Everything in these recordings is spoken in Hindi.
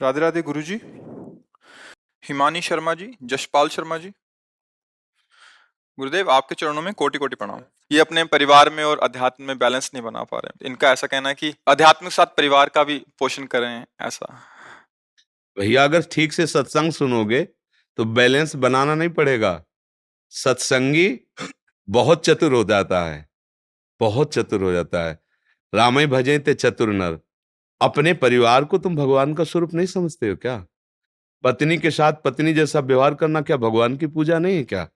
राधे राधे गुरुजी। हिमानी शर्मा जी, जशपाल शर्मा जी। गुरुदेव, आपके चरणों में कोटि कोटि प्रणाम। ये अपने परिवार में और अध्यात्म में बैलेंस नहीं बना पा रहे हैं। इनका ऐसा कहना है कि अध्यात्म के साथ परिवार का भी पोषण करें, ऐसा। भैया अगर ठीक से सत्संग सुनोगे तो बैलेंस बनाना नहीं पड़ेगा। सत्संगी बहुत चतुर हो जाता है, बहुत चतुर हो जाता है। रामई भजे ते चतुर नर। अपने परिवार को तुम भगवान का स्वरूप नहीं समझते हो क्या? पत्नी के साथ पत्नी जैसा व्यवहार करना क्या भगवान की पूजा नहीं है क्या?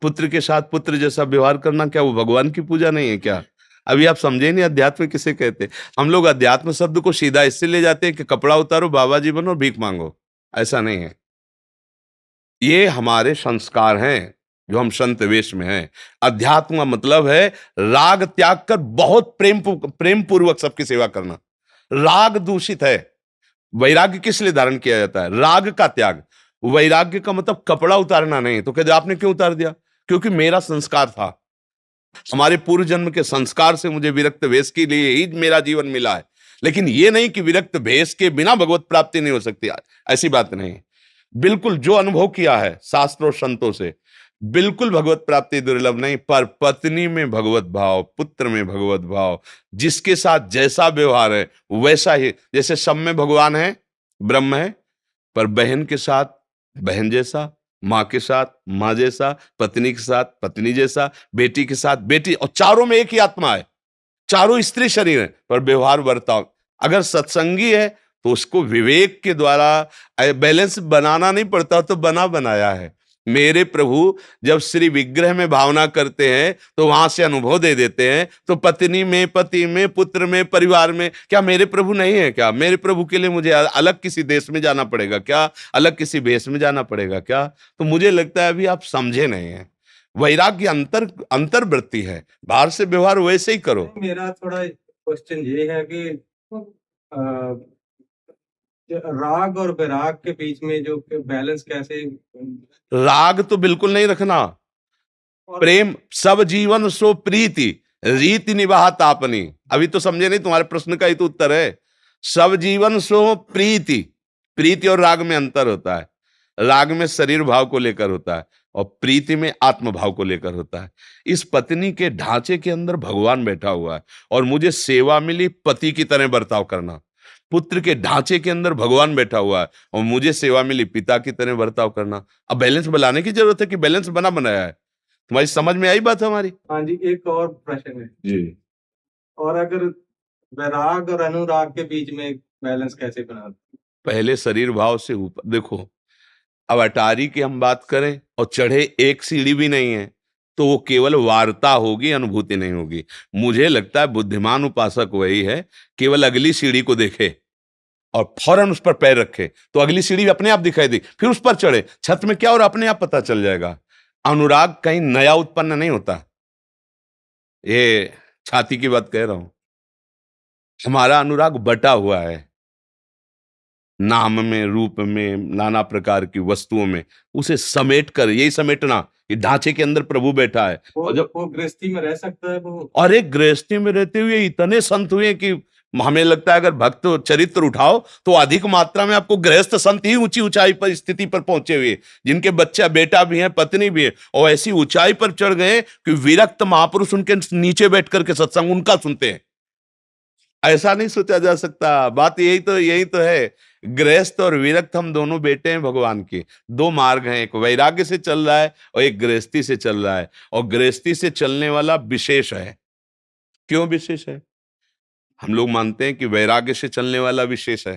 पुत्र के साथ पुत्र जैसा व्यवहार करना क्या वो भगवान की पूजा नहीं है क्या? अभी आप समझे नहीं अध्यात्म किसे कहते हैं। हम लोग अध्यात्म शब्द को सीधा इससे ले जाते हैं कि कपड़ा उतारो, बाबा जी बनो, भीख मांगो। ऐसा नहीं है। ये हमारे संस्कार हैं जो हम संत वेश में हैं। अध्यात्म का मतलब है राग त्याग कर बहुत प्रेम पूर्वक सबकी सेवा करना। राग दूषित है। वैराग्य किस लिए धारण किया जाता है? राग का त्याग। वैराग्य का मतलब कपड़ा उतारना नहीं। तो कहते आपने क्यों उतार दिया? क्योंकि मेरा संस्कार था, हमारे पूर्व जन्म के संस्कार से मुझे विरक्त वेश के लिए ही मेरा जीवन मिला है। लेकिन ये नहीं कि विरक्त वेश के बिना भगवत प्राप्ति नहीं हो सकती, ऐसी बात नहीं। बिल्कुल जो अनुभव किया है शास्त्रों संतों से, बिल्कुल भगवत प्राप्ति दुर्लभ नहीं। पर पत्नी में भगवत भाव, पुत्र में भगवत भाव, जिसके साथ जैसा व्यवहार है वैसा ही। जैसे सब में भगवान है, ब्रह्म है, पर बहन के साथ बहन जैसा, माँ के साथ माँ जैसा, पत्नी के साथ पत्नी जैसा, बेटी के साथ बेटी, और चारों में एक ही आत्मा है। चारों स्त्री शरीर है पर व्यवहार बर्ताव। अगर सत्संगी है तो उसको विवेक के द्वारा बैलेंस बनाना नहीं पड़ता, तो बना बनाया है। मेरे प्रभु जब श्री विग्रह में भावना करते हैं तो वहां से अनुभव दे देते हैं। तो पत्नी में, पति में, पुत्र में, परिवार में क्या मेरे प्रभु नहीं है क्या? मेरे प्रभु के लिए मुझे अलग किसी देश में जाना पड़ेगा क्या? अलग किसी भेष में जाना पड़ेगा क्या? तो मुझे लगता है अभी आप समझे नहीं है। वैराग्य अंतर्वृत्ति है, बाहर से व्यवहार वैसे ही करो। मेरा थोड़ा क्वेश्चन ये है कि राग और वैराग के बीच में जो बैलेंस कैसे? राग तो बिल्कुल नहीं रखना। प्रेम सब जीवन सो प्रीति, रीति निभात आपनी। अभी तो समझे नहीं, तुम्हारे प्रश्न का ही तो उत्तर है। सब जीवन सो प्रीति। प्रीति और राग में अंतर होता है। राग में शरीर भाव को लेकर होता है और प्रीति में आत्म भाव को लेकर होता है। इस पत्नी के ढांचे के अंदर भगवान बैठा हुआ है और मुझे सेवा मिली पति की तरह बर्ताव करना। पुत्र के ढांचे के अंदर भगवान बैठा हुआ है और मुझे सेवा मिली पिता की तरह बर्ताव करना। अब बैलेंस बनाने की जरूरत है कि बैलेंस बना बनाया है। तुम्हारी समझ में आई बात हमारी? हाँ जी, एक और प्रश्न है जी। और अगर वैराग और अनुराग के बीच में बैलेंस कैसे बनाते? पहले शरीर भाव से ऊपर देखो। अब अटारी की हम बात करें और चढ़े एक सीढ़ी भी नहीं है तो वो केवल वार्ता होगी, अनुभूति नहीं होगी। मुझे लगता है बुद्धिमान उपासक वही है, केवल अगली सीढ़ी को देखे और फौरन उस पर पैर रखे तो अगली सीढ़ी अपने आप दिखाई दी, फिर उस पर चढ़े। छत में क्या और अपने आप पता चल जाएगा। अनुराग कहीं नया उत्पन्न नहीं होता। ये छाती की बात कह रहा हूं। हमारा अनुराग बटा हुआ है, नाम में, रूप में, नाना प्रकार की वस्तुओं में। उसे समेट कर, यही समेटना, ये ढांचे के अंदर प्रभु बैठा है। और जब वो गृहस्थी में रह सकता है वो, और एक गृहस्थी में रहते हुए इतने संत हुए कि हमें लगता है अगर भक्त चरित्र उठाओ तो अधिक मात्रा में आपको गृहस्थ संत ही ऊंची ऊंचाई पर स्थिति पर पहुंचे हुए, जिनके बच्चा बेटा भी है, पत्नी भी है, और ऐसी ऊंचाई पर चढ़ गए कि विरक्त महापुरुष उनके नीचे बैठ करके सत्संग उनका सुनते हैं। ऐसा नहीं सोचा जा सकता। बात यही तो है। गृहस्थ और विरक्त हम दोनों बेटे हैं भगवान के। दो मार्ग हैं, एक वैराग्य से चल रहा है और एक गृहस्थी से चल रहा है। और गृहस्थी से चलने वाला विशेष है। क्यों विशेष है? हम लोग मानते हैं कि वैराग्य से चलने वाला विशेष है,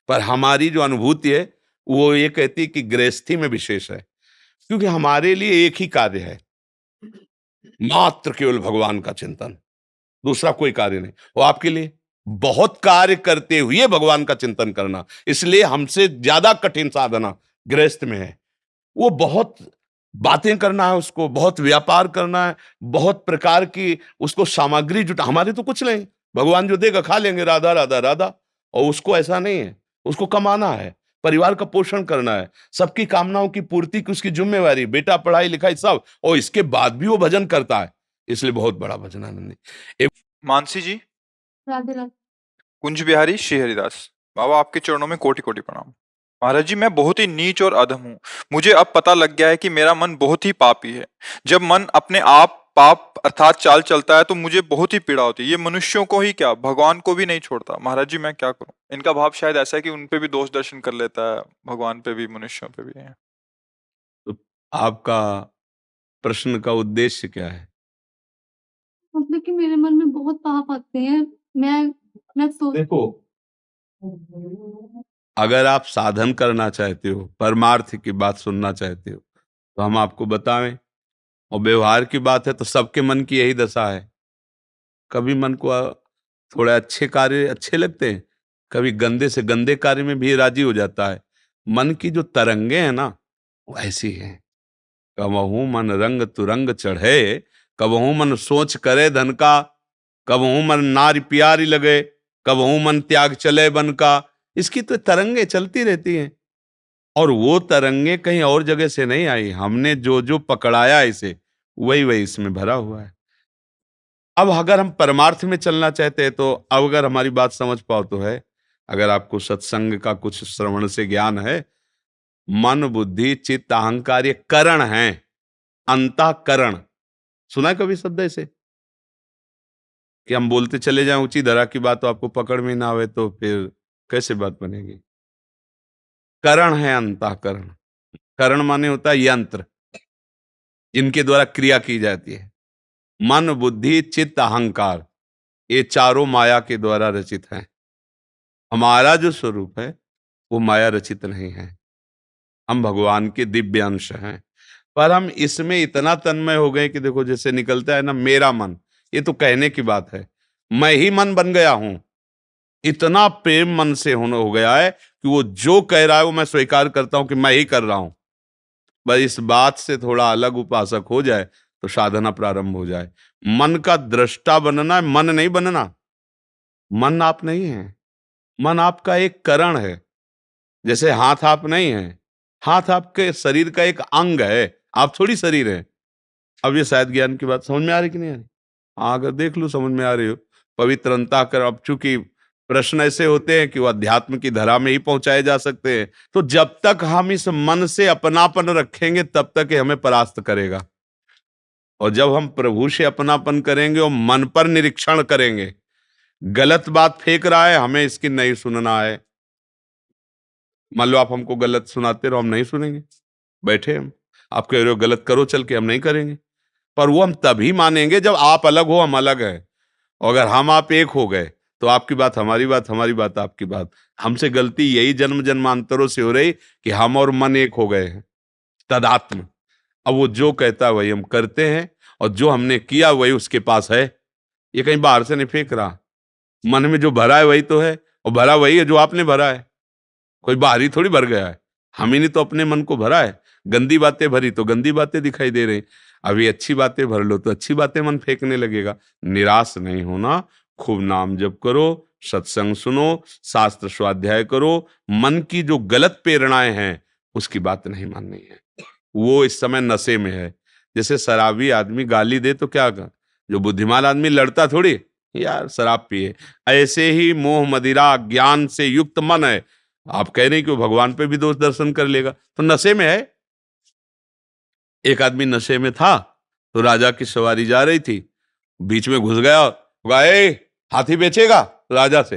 पर हमारी जो अनुभूति है वो ये कहती है कि गृहस्थी में विशेष है। क्योंकि हमारे लिए एक ही कार्य है, मात्र केवल भगवान का चिंतन, दूसरा कोई कार्य नहीं। वो आपके लिए बहुत कार्य करते हुए भगवान का चिंतन करना, इसलिए हमसे ज्यादा कठिन साधना गृहस्थ में है। वो बहुत बातें करना है, उसको बहुत व्यापार करना है, बहुत प्रकार की उसको सामग्री जुटा। हमारे तो कुछ नहीं, भगवान जो देगा खा लेंगे, राधा राधा राधा। और उसको ऐसा नहीं है, उसको कमाना है, परिवार का पोषण करना है, सबकी कामनाओं की पूर्ति की उसकी जिम्मेवारी, बेटा पढ़ाई लिखाई सब। और इसके बाद भी वो भजन करता है, इसलिए बहुत बड़ा भजनानंदी। मानसी जी, राधे राधे। कुंज बिहारी श्री हरिदास। बाबा, आपके चरणों में कोटि कोटि प्रणाम। महाराज जी, मैं बहुत ही नीच और अधम हूँ। मुझे अब पता लग गया है कि मेरा मन बहुत ही पापी है। जब मन अपने आप पाप अर्थात चाल चलता है तो मुझे बहुत ही पीड़ा होती है। ये मनुष्यों को ही क्या, भगवान को भी नहीं छोड़ता। महाराज जी, मैं क्या करूं? इनका भाव शायद ऐसा है कि उन पे भी दोष दर्शन कर लेता है, भगवान पे भी, मनुष्यों पे भी है। तो आपका प्रश्न का उद्देश्य क्या है? मतलब कि मेरे मन में बहुत पाप आते हैं। मैं सोच देखो, अगर आप साधन करना चाहते हो, परमार्थ की बात सुनना चाहते हो, तो हम आपको बतावें। और व्यवहार की बात है तो सबके मन की यही दशा है। कभी मन को थोड़े अच्छे कार्य अच्छे लगते हैं, कभी गंदे से गंदे कार्य में भी राजी हो जाता है। मन की जो तरंगे हैं ना, वो ऐसी हैं। कबहू मन रंग तुरंग चढ़े, कबहू मन सोच करे धन का, कबहू मन नारी प्यारी लगे, कबहू मन त्याग चले बन का। इसकी तो तरंगे चलती रहती हैं। और वो तरंगे कहीं और जगह से नहीं आई, हमने जो जो पकड़ाया इसे, वही वही इसमें भरा हुआ है। अब अगर हम परमार्थ में चलना चाहते हैं तो अब अगर हमारी बात समझ पाओ तो है, अगर आपको सत्संग का कुछ श्रवण से ज्ञान है, मन बुद्धि चित्त अहंकार ये करण हैं। अंतःकरण सुना है कभी शब्द ऐसे कि हम बोलते चले जाएं ऊंची धरा की बात, तो आपको पकड़ में ना आवे तो फिर कैसे बात बनेगी? करण है अंतःकरण। करण माने होता है यंत्र, जिनके द्वारा क्रिया की जाती है। मन बुद्धि चित्त अहंकार ये चारों माया के द्वारा रचित हैं। हमारा जो स्वरूप है वो माया रचित नहीं है, हम भगवान के दिव्य अंश हैं। पर हम इसमें इतना तन्मय हो गए कि देखो जैसे निकलता है ना मेरा मन, ये तो कहने की बात है, मैं ही मन बन गया हूं। इतना प्रेम मन से होना हो गया है कि वो जो कह रहा है वो मैं स्वीकार करता हूं कि मैं ही कर रहा हूं। बस इस बात से थोड़ा अलग उपासक हो जाए तो साधना प्रारंभ हो जाए। मन का दृष्टा बनना है, मन नहीं बनना। मन आप नहीं है, मन आपका एक करण है। जैसे हाथ आप नहीं है, हाथ आपके शरीर का एक अंग है, आप थोड़ी शरीर है। अब ये शायद ज्ञान की बात समझ में आ रही कि नहीं आ रही? हाँ, अगर देख लो समझ में आ रही हो। पवित्र अंतःकरण, अब चूंकि प्रश्न ऐसे होते हैं कि वो अध्यात्म की धरा में ही पहुंचाए जा सकते हैं, तो जब तक हम इस मन से अपनापन रखेंगे तब तक ये हमें परास्त करेगा। और जब हम प्रभु से अपनापन करेंगे और मन पर निरीक्षण करेंगे, गलत बात फेंक रहा है, हमें इसकी नहीं सुनना है। मान लो आप हमको गलत सुनाते रहो, हम नहीं सुनेंगे, बैठे हम। आप कह रहे हो गलत करो चल के, हम नहीं करेंगे। पर वो हम तभी मानेंगे जब आप अलग हो हम अलग हैं। और अगर हम आप एक हो गए तो आपकी बात हमारी बात, हमारी बात आपकी बात। हमसे गलती यही जन्म जन्मांतरों से हो रही कि हम और मन एक हो गए हैं, तदात्म। अब वो जो कहता है वही हम करते हैं, और जो हमने किया वही उसके पास है। ये कहीं बाहर से नहीं फेंक रहा। मन में जो भरा है वही तो है, और भरा वही है जो आपने भरा है। कोई बाहरी थोड़ी भर गया है, हम ही ने तो अपने मन को भरा है। गंदी बातें भरी तो गंदी बातें दिखाई दे रही। अभी अच्छी बातें भर लो तो अच्छी बातें मन फेंकने लगेगा। निराश नहीं होना, खूब नाम जप करो, सत्संग सुनो, शास्त्र स्वाध्याय करो। मन की जो गलत प्रेरणाएं हैं उसकी बात नहीं माननी है। वो इस समय नशे में है। जैसे शराबी आदमी गाली दे तो क्या कर, जो बुद्धिमान आदमी लड़ता थोड़ी यार शराब पिए। ऐसे ही मोह मदिरा ज्ञान से युक्त मन है, आप कह रहे हैं कि वो भगवान पे भी दोष दर्शन कर लेगा, तो नशे में है। एक आदमी नशे में था तो राजा की सवारी जा रही थी, बीच में घुस गया और कहा, "ए, हाथी बेचेगा?" राजा से।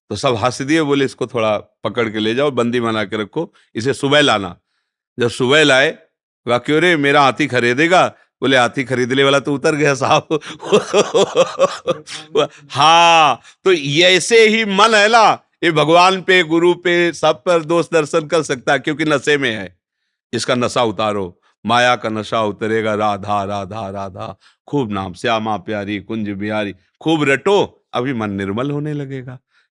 तो सब हंस दिए, बोले इसको थोड़ा पकड़ के ले जाओ, बंदी बना के रखो, इसे सुबह लाना। जब सुबह लाए, कहा, "क्यों रे, मेरा हाथी खरीदेगा?" बोले, "हाथी खरीदने वाला तो उतर गया साहब।" हाँ, तो ये ऐसे ही मन है ना, ये भगवान पे गुरु पे सब पर दोष दर्शन कर सकता है, क्योंकि नशे में है। इसका नशा उतारो, माया का नशा उतरेगा। राधा राधा राधा, खूब नाम, श्यामा प्यारी कुंज बिहारी, खूब रटो, अभी मन निर्मल होने लगेगा।